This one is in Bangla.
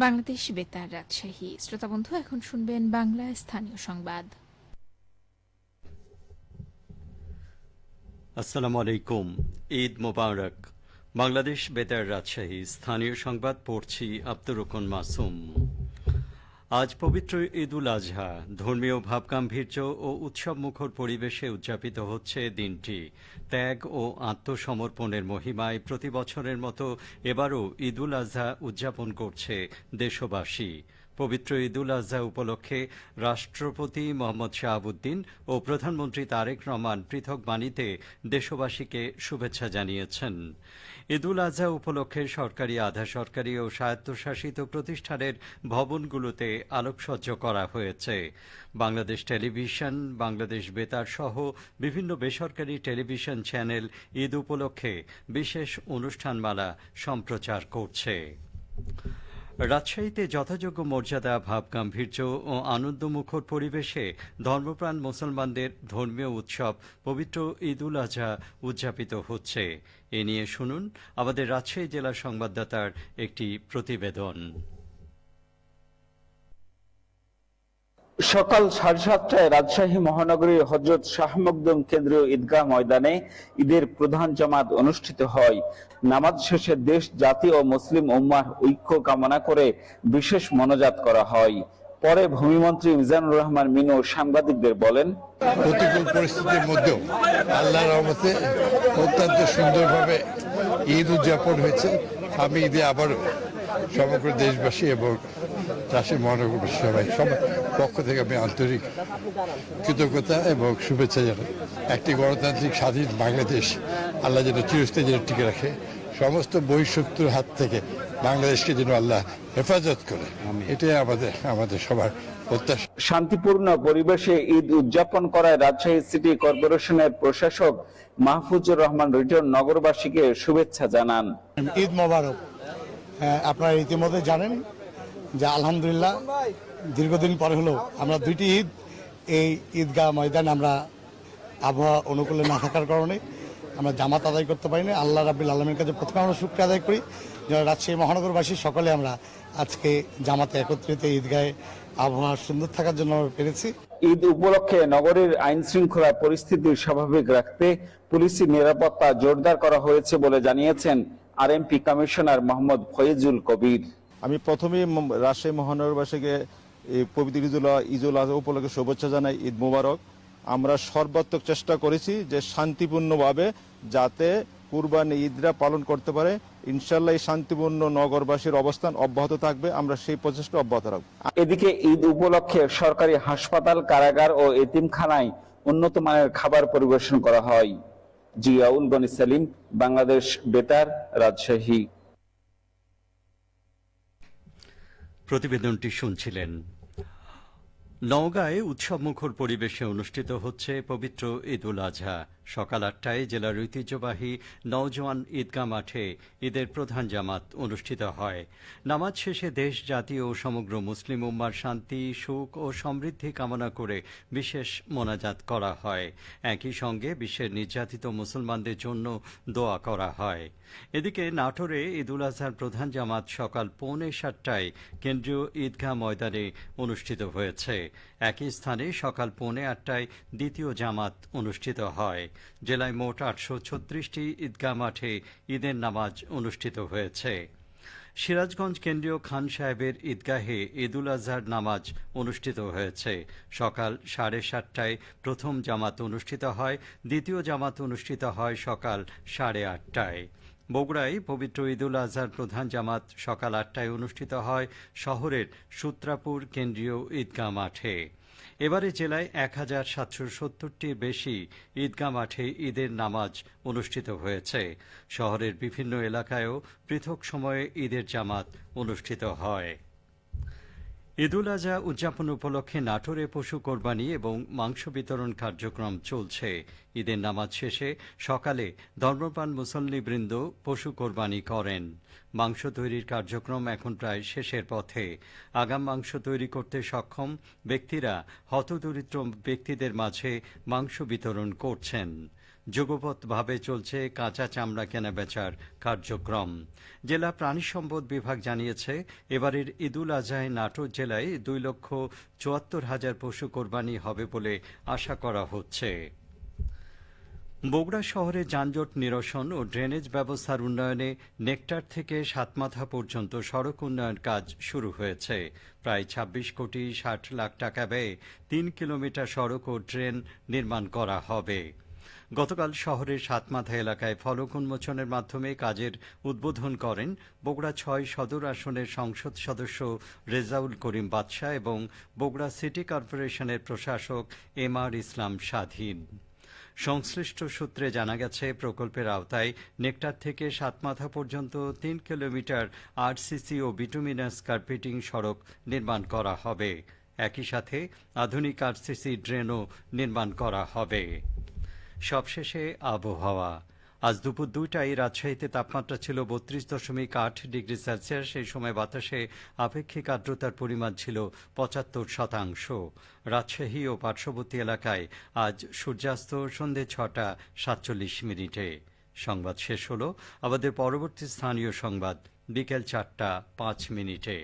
বাংলাদেশ বেতার রাজশাহী। শ্রোতা বন্ধু, এখন শুনবেন বাংলায় স্থানীয় সংবাদ। আসসালামু আলাইকুম, ঈদ মোবারক। বাংলাদেশ বেতার রাজশাহী স্থানীয় সংবাদ পড়ছি আব্দুর রহমান মাসুম। আজ পবিত্র ঈদ উল আজহা ধর্মীয় ভাবগাম্ভীর্য ও উৎসবমুখর পরিবেশে উদযাপিত হচ্ছে। দিনটি ত্যাগ ও আত্মসমর্পণের মহিমায় প্রতি বছরের মতো এবারও ঈদ উল আজহা উদযাপন করছে দেশবাসী। পবিত্র ঈদ উল আজহা উপলক্ষে রাষ্ট্রপতি মোহাম্মদ শাহাবুদ্দিন ও প্রধানমন্ত্রী তারেক রহমান পৃথক বাণীতে দেশবাসীকে শুভেচ্ছা জানিয়েছেন। ঈদ উল আজহা উপলক্ষে সরকারি, আধা সরকারি ও স্বায়ত্তশাসিত প্রতিষ্ঠানের ভবনগুলোতে আলোকসজ্জা করা হয়েছে। বাংলাদেশ টেলিভিশন, বাংলাদেশ বেতার সহ বিভিন্ন বেসরকারি টেলিভিশন চ্যানেল ঈদ উপলক্ষে বিশেষ অনুষ্ঠানমালা সম্প্রচার করছে। রাজশাহীতে যথাযোগ্য মর্যাদা, ভাবগাম্ভীর্য ও আনন্দমুখর পরিবেশে ধর্মপ্রাণ মুসলমানদের ধর্মীয় উৎসব পবিত্র ঈদ উল আজহা উদযাপিত হচ্ছে। এ নিয়ে শুনুন আমাদের রাজশাহী জেলার সংবাদদাতার একটি প্রতিবেদন। সকাল 7:30টায় রাজশাহী মহানগরীর হযরত শাহ মখদুম কেন্দ্রীয় ঈদগাহ ময়দানে ঈদের প্রধান জামাত অনুষ্ঠিত হয়। নামাজ শেষে দেশ, জাতি ও মুসলিম উম্মাহর ঐক্য কামনা করে বিশেষ মোনাজাত করা হয়। পরে ভূমিমন্ত্রী মিজানুর রহমান মিনু সাংবাদিকদের বলেন, প্রতিকূল পরিস্থিতির মধ্যেও আল্লাহর রহমতে অত্যন্ত সুন্দরভাবে ঈদ উদযাপন হয়েছে। আমি ঈদে আবারও সমগ্র দেশবাসী এবং রাজশাহী মহানগরবাসী সবার পক্ষ থেকে আমি আন্তরিক কৃতজ্ঞতা এবং শুভেচ্ছা জানাই। একটি গণতান্ত্রিক স্বাধীন বাংলাদেশ আল্লাহ যেন চিরস্থায়ী যেন টিকে রাখে, সমস্ত বহিঃশত্রুর হাত থেকে বাংলাদেশকে যেন আল্লাহ হেফাজত করে, এটাই আমাদের সবার প্রত্যাশা। শান্তিপূর্ণ পরিবেশে ঈদ উদযাপন করায় রাজশাহী সিটি কর্পোরেশনের প্রশাসক মাহফুজুর রহমান রিটন নগরবাসীকে শুভেচ্ছা জানান। ঈদ মোবারক। আপনারা ইতিমধ্যে জানেন যে আলহামদুলিল্লাহ দীর্ঘদিন পরে হলেও আমরা দুইটি ঈদ এই ঈদগাহ ময়দানে আমরা আবহাওয়া অনুকূলে না থাকার কারণে আমরা জামাত আদায় করতে পারিনি। আল্লাহ রাব্বিল আলামিনের কাছে প্রথমে আমরা শুকরিয়া আদায় করি যে রাজশাহী মহানগরবাসী সকলে আমরা আজকে জামাতে একত্রিত ঈদগাহে আবহাওয়া সুন্দর থাকার জন্য আমরা পেরেছি। ঈদ উপলক্ষে নগরীর আইন শৃঙ্খলা পরিস্থিতি স্বাভাবিক রাখতে পুলিশি নিরাপত্তা জোরদার করা হয়েছে বলে জানিয়েছেন আরএমপি কমিশনার মোহাম্মদ ফয়েজুল কবির। আমি প্রথমেই রাজশাহী মহানগরবাসীকে পবিত্র ঈদ উল আজহা উপলক্ষে শুভেচ্ছা জানাই। ঈদ মোবারক। আমরা সর্বাত্মক চেষ্টা করেছি যে শান্তিপূর্ণভাবে যাতে কুরবানি ঈদরা পালন করতে পারে। ইনশাল্লাহ এই শান্তিপূর্ণ নগরবাসীর অবস্থান অব্যাহত থাকবে, আমরা সেই প্রচেষ্টা অব্যাহত রাখবো। এদিকে ঈদ উপলক্ষে সরকারি হাসপাতাল, কারাগার ও এতিমখানায় উন্নত মানের খাবার পরিবেশন করা হয়। জিয়াউল গনি সেলিম, বাংলাদেশ বেতার, রাজশাহী। প্রতিবেদনটি শুনছিলেন। নওগাঁয় উৎসবমুখর পরিবেশে অনুষ্ঠিত হচ্ছে পবিত্র ঈদ উল আজহা। সকাল 8টায় জেলার ঐতিহ্যবাহী নওজোয়ান ঈদগাহ মাঠে ঈদের প্রধান জামাত অনুষ্ঠিত হয়। নামাজ শেষে দেশ, জাতি ও সমগ্র মুসলিম উম্মার শান্তি, সুখ ও সমৃদ্ধি কামনা করে বিশেষ মোনাজাত করা হয়। একই সঙ্গে বিশ্বের নির্যাতিত মুসলমানদের জন্য দোয়া করা হয়। এদিকে নাটোরে ঈদ উল আজহার প্রধান জামাত সকাল 6:45টায় কেন্দ্রীয় ঈদগাহ ময়দানে অনুষ্ঠিত হয়েছে। একই স্থানে সকাল 7:45টায় দ্বিতীয় জামাত অনুষ্ঠিত হয়। জেলায় মোট 836টি ঈদগাহ মাঠে ঈদের নামাজ অনুষ্ঠিত হয়েছে। সিরাজগঞ্জ কেন্দ্রীয় খান সাহেবের ঈদগাহে ঈদ উল আজহার নামাজ অনুষ্ঠিত হয়েছে। সকাল 7:30টায় প্রথম জামাত অনুষ্ঠিত হয়, দ্বিতীয় জামাত অনুষ্ঠিত হয় সকাল 8:30টায়। বগুড়ায় পবিত্র ঈদ উল আজহার প্রধান জামাত সকাল 8টায় অনুষ্ঠিত হয় শহরের সূত্রাপুর কেন্দ্রীয় ঈদগাহ মাঠে। এবারে জেলায় 1770টির বেশি ঈদগাহ মাঠে ঈদের নামাজ অনুষ্ঠিত হয়েছে। শহরের বিভিন্ন এলাকায়ও পৃথক সময়ে ঈদের জামাত অনুষ্ঠিত হয়। ঈদ উল আজহা উদযাপন উপলক্ষে নাটোরে পশু কোরবানি এবং মাংস বিতরণ কার্যক্রম চলছে। ঈদের নামাজ শেষে সকালে ধর্মপ্রাণ মুসল্লিবৃন্দ পশু কোরবানি করেন। মাংস তৈরির কার্যক্রম এখন প্রায় শেষের পথে। আগাম মাংস তৈরি করতে সক্ষম ব্যক্তিরা হতদরিদ্র ব্যক্তিদের মাঝে মাংস বিতরণ করছেন। যুগপৎভাবে চলছে কাঁচা চামড়া কেনাবেচার কার্যক্রম। জেলা প্রাণী সম্পদ বিভাগ জানিয়েছে, এবারের ঈদুল আজহায় নাটোর জেলায় 2,74,000 পশু কোরবানি হবে বলে আশা করা হচ্ছে। বগুড়া শহরে যানজট নিরসন ও ড্রেনেজ ব্যবস্থার উন্নয়নে নেকটার থেকে সাতমাথা পর্যন্ত সড়ক উন্নয়ন কাজ শুরু হয়েছে। প্রায় 26 কোটি 60 লাখ টাকা ব্যয়ে 3 কিলোমিটার সড়ক ও ড্রেন নির্মাণ করা হবে। গতকাল শহরের সাতমাথা এলাকায় ফলক উন্মোচনের মাধ্যমে কাজের উদ্বোধন করেন বগুড়া 6 সদর আসনের সংসদ সদস্য রেজাউল করিম বাদশা এবং বগুড়া সিটি কর্পোরেশনের প্রশাসক এম.আর. ইসলাম স্বাধীন। সংশ্লিষ্ট সূত্রে জানা গেছে, প্রকল্পের আওতায় নেকটার থেকে সাতমাথা পর্যন্ত 3 কিলোমিটার আরসিসি ও বিটুমিনাস কার্পেটিং সড়ক নির্মাণ করা হবে। একই সাথে আধুনিক আরসিসি ড্রেনও নির্মাণ করা হবে। সবশেষে আবহাওয়া। আজ দুপুর 2টায় রাজশাহীতে তাপমাত্রা ছিল 32.8 ডিগ্রি সেলসিয়াস। সেই সময় বাতাসে আপেক্ষিক আর্দ্রতার পরিমাণ ছিল 75%। রাজশাহী ও পার্শ্ববর্তী এলাকায় আজ সূর্যাস্ত সন্ধে 6টা 47 মিনিটে। সংবাদ শেষ হলো। আমাদের পরবর্তী স্থানীয় সংবাদ বিকেল 4টা 5 মিনিটে।